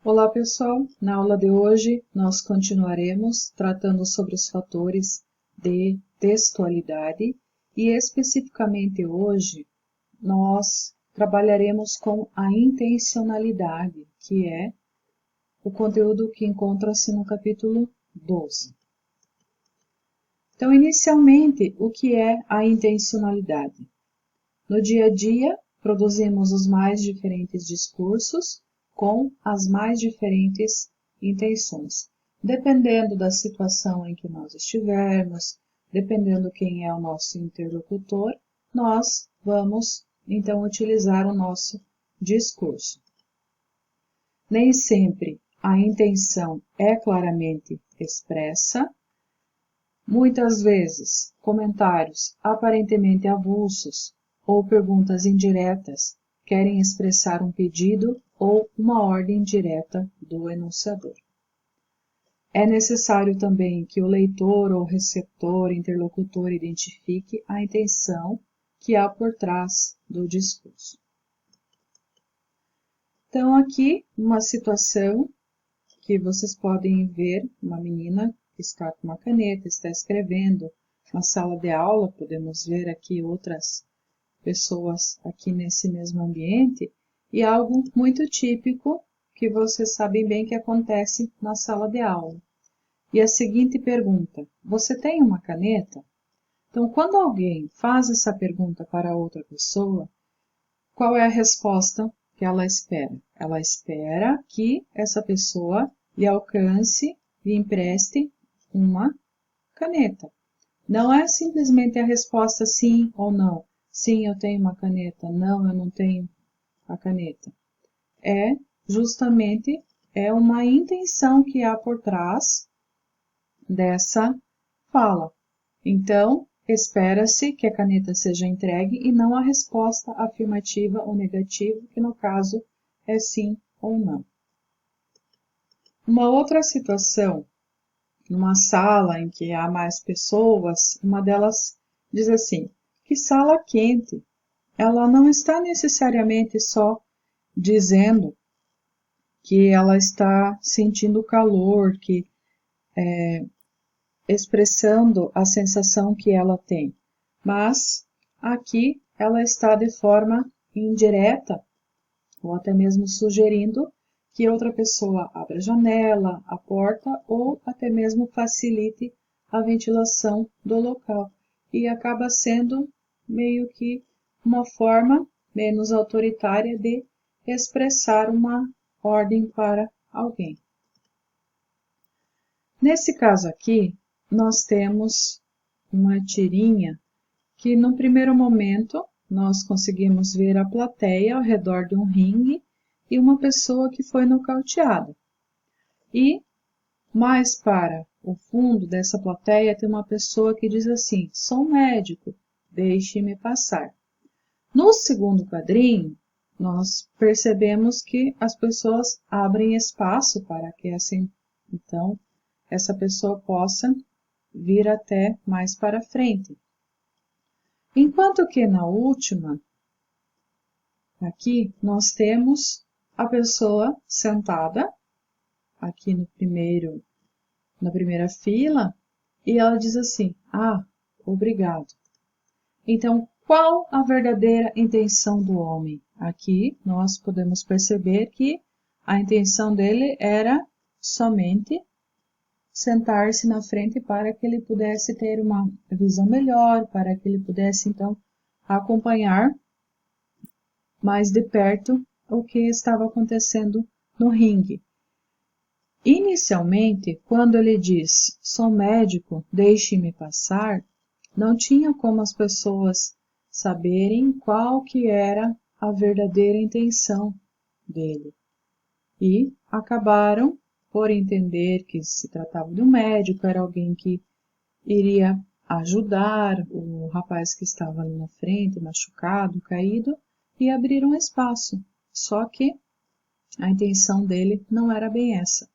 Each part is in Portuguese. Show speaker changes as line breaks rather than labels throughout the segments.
Olá pessoal, na aula de hoje nós continuaremos tratando sobre os fatores de textualidade e especificamente hoje nós trabalharemos com a intencionalidade, que é o conteúdo que encontra-se no capítulo 12. Então, inicialmente, o que é a intencionalidade? No dia a dia, produzimos os mais diferentes discursos com as mais diferentes intenções. Dependendo da situação em que nós estivermos, dependendo quem é o nosso interlocutor, nós vamos, então, utilizar o nosso discurso. Nem sempre a intenção é claramente expressa. Muitas vezes, comentários aparentemente avulsos ou perguntas indiretas querem expressar um pedido ou uma ordem direta do enunciador. É necessário também que o leitor ou receptor, interlocutor, identifique a intenção que há por trás do discurso. Então, aqui, uma situação que vocês podem ver, uma menina que está com uma caneta, está escrevendo na sala de aula, podemos ver aqui outras pessoas aqui nesse mesmo ambiente, e algo muito típico que vocês sabem bem que acontece na sala de aula. E a seguinte pergunta: você tem uma caneta? Então, quando alguém faz essa pergunta para outra pessoa, qual é a resposta que ela espera? Ela espera que essa pessoa lhe alcance e empreste uma caneta. Não é simplesmente a resposta sim ou não. Sim, eu tenho uma caneta. Não, eu não tenho a caneta. É justamente uma intenção que há por trás dessa fala. Então, espera-se que a caneta seja entregue e não a resposta afirmativa ou negativa, que no caso é sim ou não. Uma outra situação, numa sala em que há mais pessoas, uma delas diz assim: que sala quente. Ela não está necessariamente só dizendo que ela está sentindo calor, expressando a sensação que ela tem, mas aqui ela está de forma indireta, ou até mesmo sugerindo que outra pessoa abra a janela, a porta, ou até mesmo facilite a ventilação do local. E acaba sendo meio que uma forma menos autoritária de expressar uma ordem para alguém. Nesse caso aqui, nós temos uma tirinha que, no primeiro momento, nós conseguimos ver a plateia ao redor de um ringue e uma pessoa que foi nocauteada. E, mais para o fundo dessa plateia, tem uma pessoa que diz assim: sou médico, deixe-me passar. No segundo quadrinho, nós percebemos que as pessoas abrem espaço para que essa pessoa possa vir até mais para frente. Enquanto que na última, aqui, nós temos a pessoa sentada, aqui na primeira fila, e ela diz assim: ah, obrigado. Então, qual a verdadeira intenção do homem? Aqui nós podemos perceber que a intenção dele era somente sentar-se na frente para que ele pudesse ter uma visão melhor, para que ele pudesse, então, acompanhar mais de perto o que estava acontecendo no ringue. Inicialmente, quando ele diz, sou médico, deixe-me passar, não tinha como as pessoas saberem qual que era a verdadeira intenção dele. E acabaram por entender que se tratava de um médico, era alguém que iria ajudar o rapaz que estava ali na frente, machucado, caído, e abriram espaço. Só que a intenção dele não era bem essa,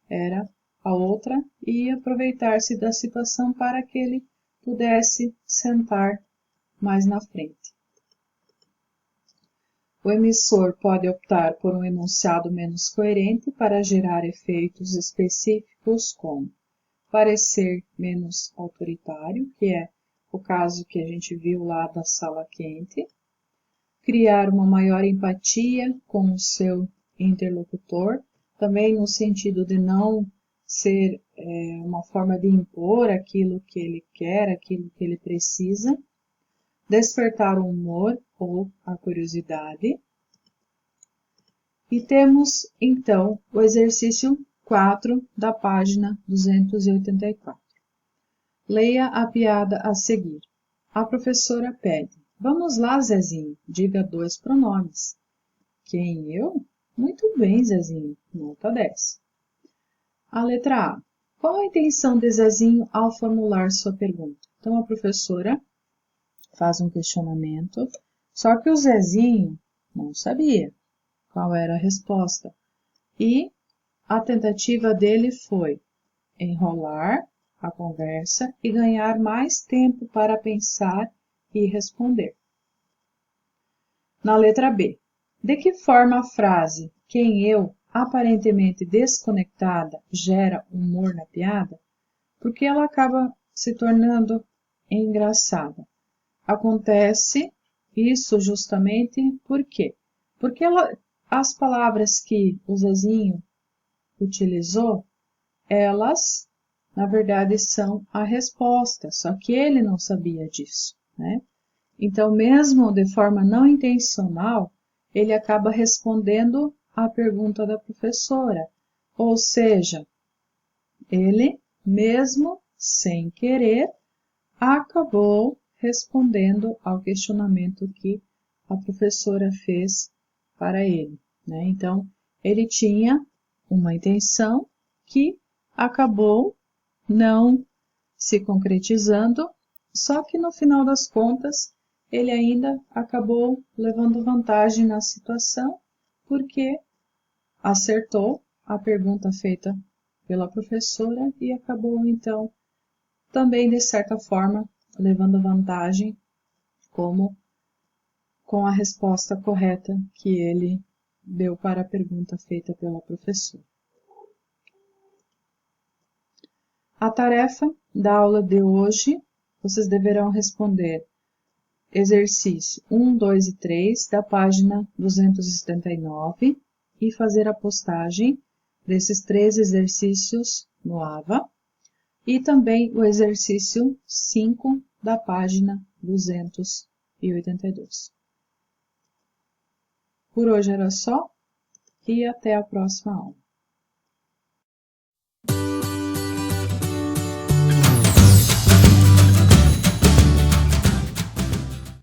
era a outra, e aproveitar-se da situação para que ele pudesse sentar mais na frente. O emissor pode optar por um enunciado menos coerente para gerar efeitos específicos como parecer menos autoritário, que é o caso que a gente viu lá da sala quente, criar uma maior empatia com o seu interlocutor, também no sentido de não ser uma forma de impor aquilo que ele quer, aquilo que ele precisa, despertar o humor ou a curiosidade. E temos, então, o exercício 4 da página 284. Leia a piada a seguir. A professora pede: vamos lá, Zezinho, diga 2 pronomes. Quem, eu? Muito bem, Zezinho, nota 10. A letra A. Qual a intenção de Zezinho ao formular sua pergunta? Então, a professora faz um questionamento, só que o Zezinho não sabia qual era a resposta. E a tentativa dele foi enrolar a conversa e ganhar mais tempo para pensar e responder. Na letra B. De que forma a frase quem eu, aparentemente desconectada, gera humor na piada? Porque ela acaba se tornando engraçada. Acontece isso justamente por quê? Porque as palavras que o Zezinho utilizou, elas, na verdade, são a resposta, só que ele não sabia disso, né? Então, mesmo de forma não intencional, ele acaba respondendo à pergunta da professora, ou seja, ele, mesmo sem querer, acabou respondendo ao questionamento que a professora fez para ele, né? Então, ele tinha uma intenção que acabou não se concretizando, só que no final das contas, ele ainda acabou levando vantagem na situação, porque acertou a pergunta feita pela professora e acabou, então, também, de certa forma, levando vantagem como com a resposta correta que ele deu para a pergunta feita pela professora. A tarefa da aula de hoje, vocês deverão responder exercício 1, 2 e 3 da página 279 e fazer a postagem desses 3 exercícios no AVA e também o exercício 5 da página 282. Por hoje era só e até a próxima aula.